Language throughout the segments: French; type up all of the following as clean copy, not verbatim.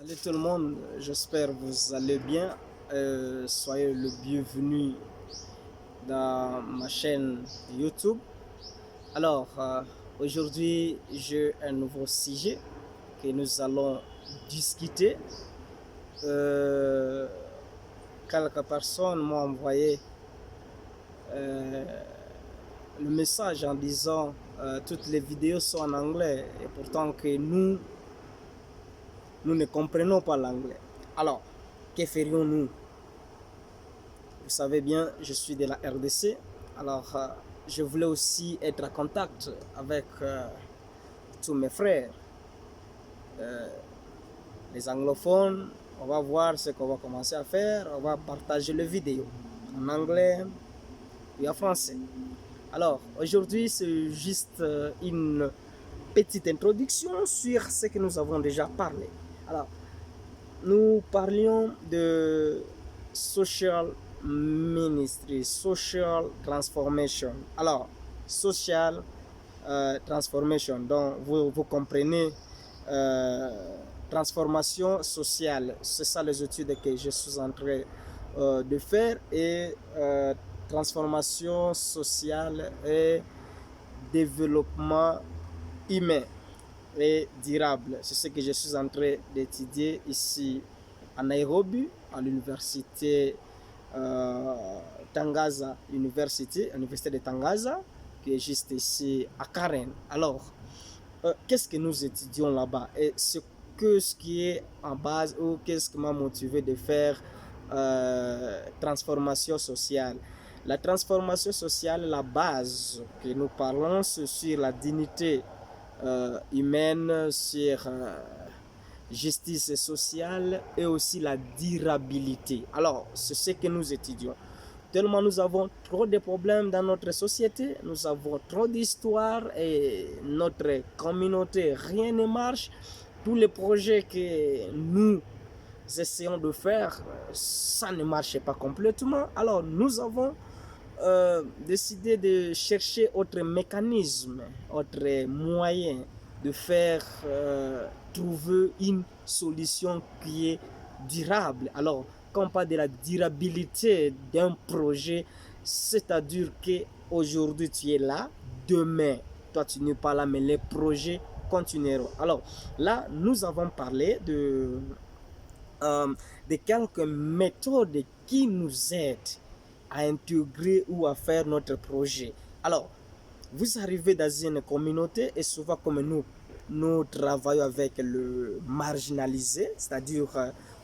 Salut tout le monde, j'espère que vous allez bien. Soyez le bienvenu dans ma chaîne YouTube. Alors, aujourd'hui, j'ai un nouveau sujet que nous allons discuter. Euh, Quelques personnes m'ont envoyé euh, le message en disant toutes les vidéos sont en anglais et pourtant que nous ne comprenons pas l'anglais. Alors, que ferions-nous? Vous savez bien, je suis de la RDC. Alors, je voulais aussi être en contact avec tous mes frères, euh, les anglophones. On va voir ce qu'on va commencer à faire. On va partager les vidéos en anglais et en français. Alors, aujourd'hui, c'est juste une petite introduction sur ce que nous avons déjà parlé. Alors, nous parlions de social ministry, social transformation. Alors, social transformation, donc vous comprenez, transformation sociale, c'est ça les études que je suis en train de faire, et transformation sociale et développement humain et durable. C'est ce que je suis en train d'étudier ici à Nairobi, à l'université Tangaza University, l'université de Tangaza, qui est juste ici à Karen. Alors, qu'est-ce que nous étudions là-bas et ce qui est en base, ou qu'est-ce qui m'a motivé de faire transformation sociale? La transformation sociale, la base que nous parlons, c'est sur la dignité humaine, sur justice sociale et aussi la durabilité. Alors, c'est ce que nous étudions. Tellement nous avons trop de problèmes dans notre société, nous avons trop d'histoires et notre communauté, rien ne marche. Tous les projets que nous essayons de faire, ça ne marche pas complètement. Alors, nous avons décidé de chercher autre mécanisme, autre moyen de faire trouver une solution qui est durable. Alors, quand on parle de la durabilité d'un projet, c'est-à-dire qu'aujourd'hui tu es là, demain toi tu n'es pas là, mais les projets continueront. Alors là, nous avons parlé de quelques méthodes qui nous aident à intégrer ou à faire notre projet. Alors, vous arrivez dans une communauté et souvent comme nous travaillons avec le marginalisé, c'est-à-dire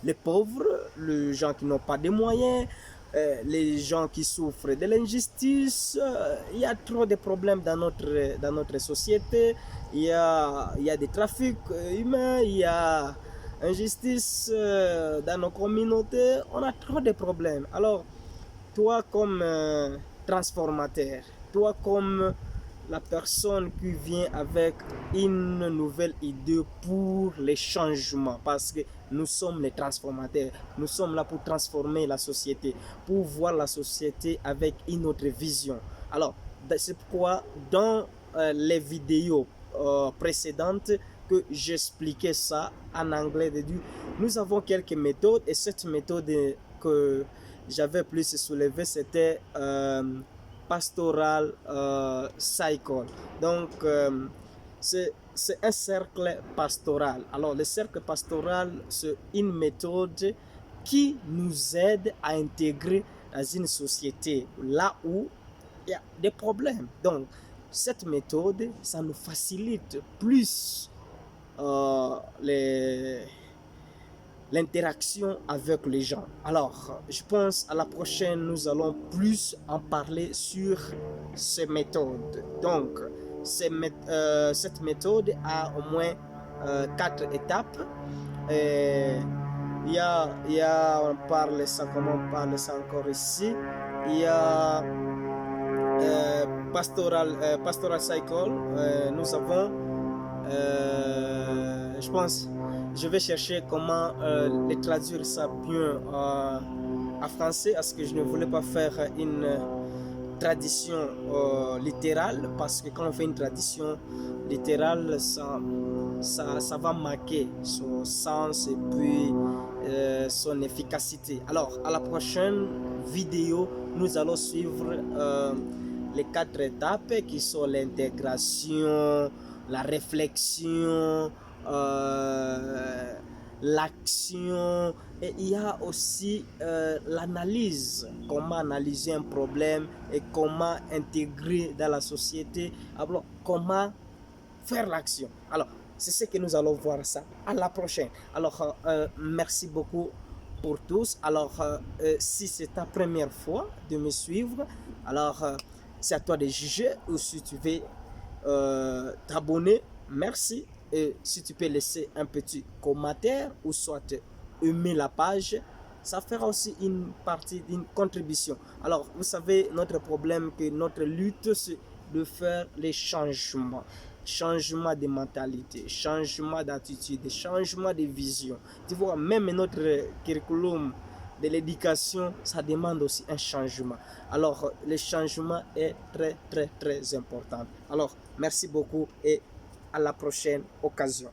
les pauvres, les gens qui n'ont pas de moyens, les gens qui souffrent de l'injustice. Il y a trop de problèmes dans notre société. Il y a des trafics humains, il y a injustice dans nos communautés. On a trop de problèmes. Alors, toi comme transformateur, toi comme la personne qui vient avec une nouvelle idée pour les changements, parce que nous sommes les transformateurs, nous sommes là pour transformer la société, pour voir la société avec une autre vision. Alors, c'est pourquoi dans les vidéos précédentes que j'expliquais ça en anglais, nous avons quelques méthodes, et cette méthode que j'avais plus soulevé, c'était pastoral cycle. Donc, c'est un cercle pastoral. Alors, le cercle pastoral, c'est une méthode qui nous aide à intégrer dans une société là où il y a des problèmes. Donc, cette méthode, ça nous facilite plus l'interaction avec les gens. Alors, je pense à la prochaine, nous allons plus en parler sur ces méthodes. Donc, cette méthode a au moins 4 étapes. Et on parle ça, comment on parle ça encore ici? Il y a pastoral cycle. Nous avons, je pense, je vais chercher comment les traduire ça bien en français, parce que je ne voulais pas faire tradition littérale, parce que quand on fait une tradition littérale, ça va marquer son sens et puis son efficacité. Alors, à la prochaine vidéo, nous allons suivre les 4 étapes qui sont l'intégration, la réflexion, l'action, et il y a aussi l'analyse, comment analyser un problème et comment intégrer dans la société, alors comment faire l'action. Alors, c'est ce que nous allons voir ça à la prochaine. Alors, merci beaucoup pour tous. Alors, si c'est ta première fois de me suivre, alors c'est à toi de juger, ou si tu veux t'abonner, merci. Et si tu peux laisser un petit commentaire ou soit aimer la page, ça fera aussi une partie d'une contribution. Alors, vous savez, notre problème, que notre lutte, c'est de faire les changements. Changement de mentalité, changement d'attitude, changement de vision. Tu vois, même notre curriculum de l'éducation, ça demande aussi un changement. Alors, le changement est très important. Alors, merci beaucoup et à la prochaine occasion.